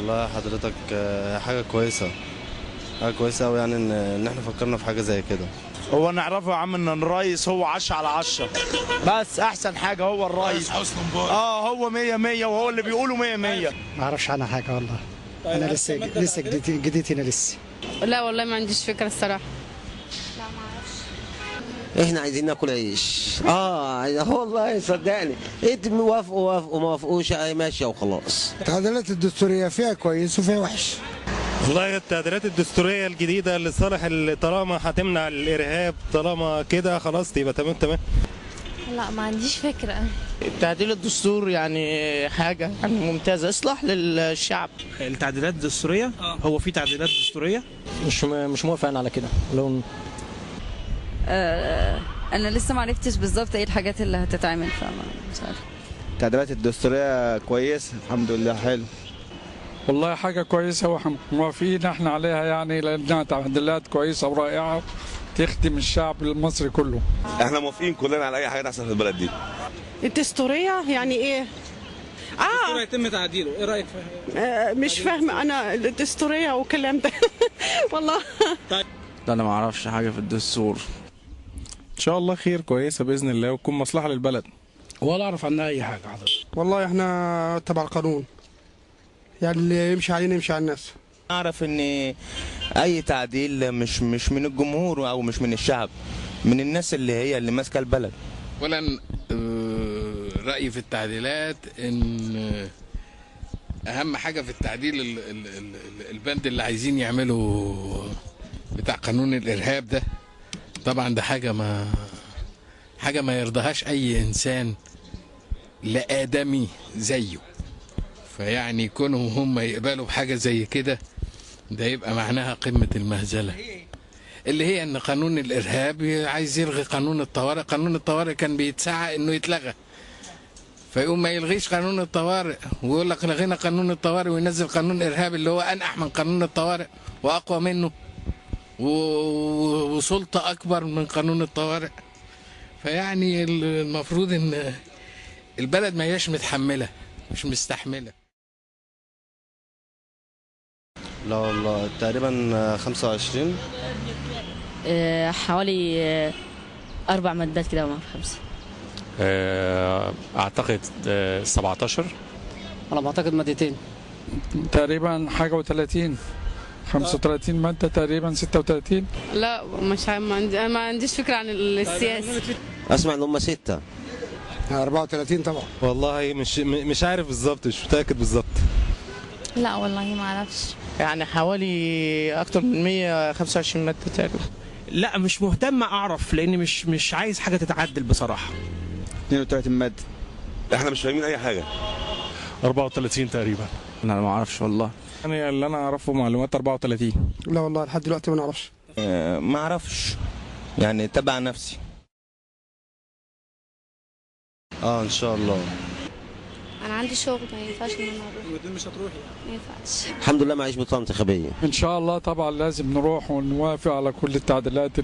والله حضرتك حاجة كويسة، حاجة كويسة أوي يعني إن إحنا فكرنا في حاجة زي كده. هو نعرفه يا عم ان الريس هو 10/10، بس احسن حاجه هو الريس حسني مبارك. هو 100 وهو اللي بيقوله 100. ما اعرفش عنها حاجه والله. انا لسه جديد هنا لسه. لا والله ما عنديش فكره الصراحه. لا ما اعرفش. احنا عايزين ناكل عيش. والله صدقني انت موافقوا ما وافقوش ماشيه وخلاص. التعديلات الدستوريه فيها كويس وفيها وحش. والله التعديلات الدستورية الجديدة لصالح طالما هتمنع الإرهاب، طالما كده خلاص يبقى تمام. لا ما عنديش فكرة. تعديل الدستور يعني حاجة يعني ممتازة، إصلاح للشعب. التعديلات الدستورية هو في تعديلات دستورية مش موافق أنا على كده. انا لسه ما عرفتش بالظبط ايه الحاجات اللي هتتعمل، مش عارفه. التعديلات الدستورية كويسة الحمد لله، حلو. والله حاجة كويسة وموافقين احنا عليها يعني، لأنها تعديلات كويسة ورائعة تخدم الشعب المصري كله. احنا موافقين كلنا على أي حاجة تحصل في البلد دي. الدستورية يعني ايه؟ الدستور هيتم تعديله، ايه رأيك فيها؟ مش فاهمة انا الدستورية والكلام ده والله. لا انا ما اعرفش حاجه في الدستور. إن شاء الله خير، كويسة بإذن الله وتكون مصلحة للبلد. ولا أعرف عنها أي حاجة حضرتك. والله احنا تبع القانون، يعني اللي يمشي علينا يمشي على الناس. اعرف ان اي تعديل مش من الجمهور او مش من الشعب، من الناس اللي ماسكه البلد. اولا رايي في التعديلات ان اهم حاجه في التعديل البند اللي عايزين يعملوا بتاع قانون الارهاب ده. طبعا ده حاجه ما يرضاهاش اي انسان لا ادمي زيه. فيعني كونهم هم يقبلوا بحاجه زي كده ده يبقى معناها قمه المهزله، اللي هي ان قانون الارهاب عايز يلغي قانون الطوارئ. قانون الطوارئ كان بيتسعى انه يتلغى، فيقوم ما يلغيش قانون الطوارئ ويقول لك لغينا قانون الطوارئ وينزل قانون الارهاب اللي هو انقح من قانون الطوارئ واقوى منه وسلطه اكبر من قانون الطوارئ. فيعني المفروض ان البلد ما هياش متحمله، مش مستحمله. لا والله تقريبا 25. حوالي 4 مادات كده او 5. أعتقد 17. أنا بعتقد مادتين تقريبا حاجة و30، 35 مادة تقريبا 36. لا مش ما عنديش فكره عن السياسه. اسمع ان هم 6. 34 طبعا. والله مش عارف بالظبط، مش متأكد بالظبط. لا والله ما اعرفش. يعني حوالي أكتر من 125 مادة تقريبا. لا مش مهتم اعرف، لان مش عايز حاجه تتعدل بصراحه. 32 مادة. احنا مش فاهمين أي حاجة. 34 تقريبا. انا ما اعرفش والله. يعني اللي أنا أعرفه معلومات 34. لا والله لحد دلوقتي ما نعرفش. ما اعرفش، يعني تبع نفسي. إن شاء الله. انا عندي شغل ما ينفعش ان انا اروح. ودي مش هتروحي؟ ما ينفعش. الحمد لله معيش بطاقه انتخابيه. إن شاء الله طبعا لازم نروح ونوافق على كل التعديلات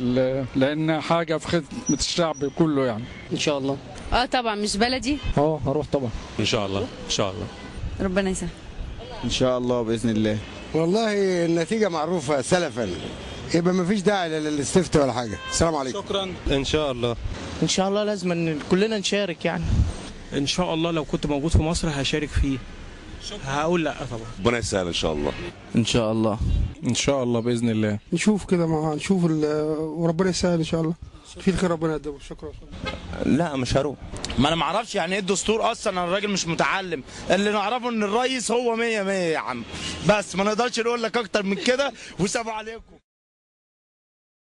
لأنها حاجة في خدمة الشعب كله يعني. إن شاء الله. طبعا مش بلدي. هروح طبعا. إن شاء الله، إن شاء الله. ربنا يسهل. إن شاء الله بإذن الله. والله النتيجه معروفه سلفا، يبقى ما فيش داعي للاستفتاء ولا حاجه. السلام عليكم. شكرا. إن شاء الله. إن شاء الله لازم إن كلنا نشارك يعني. ان شاء الله لو كنت موجود في مصر هشارك فيه. هقول لا طبعا. ربنا يسهل إن شاء الله. ان شاء الله. إن شاء الله بإذن الله. نشوف كده نشوف وربنا يسهل ان شاء الله. في الخير ربنا يقدمه. شكرا. لا مش هروح. ما انا ما اعرفش يعني ايه الدستور اصلا، انا الراجل مش متعلم. اللي نعرفه ان الرئيس هو 100 يا عم، بس ما نقدرش نقول لك اكتر من كده. وسلام عليكم.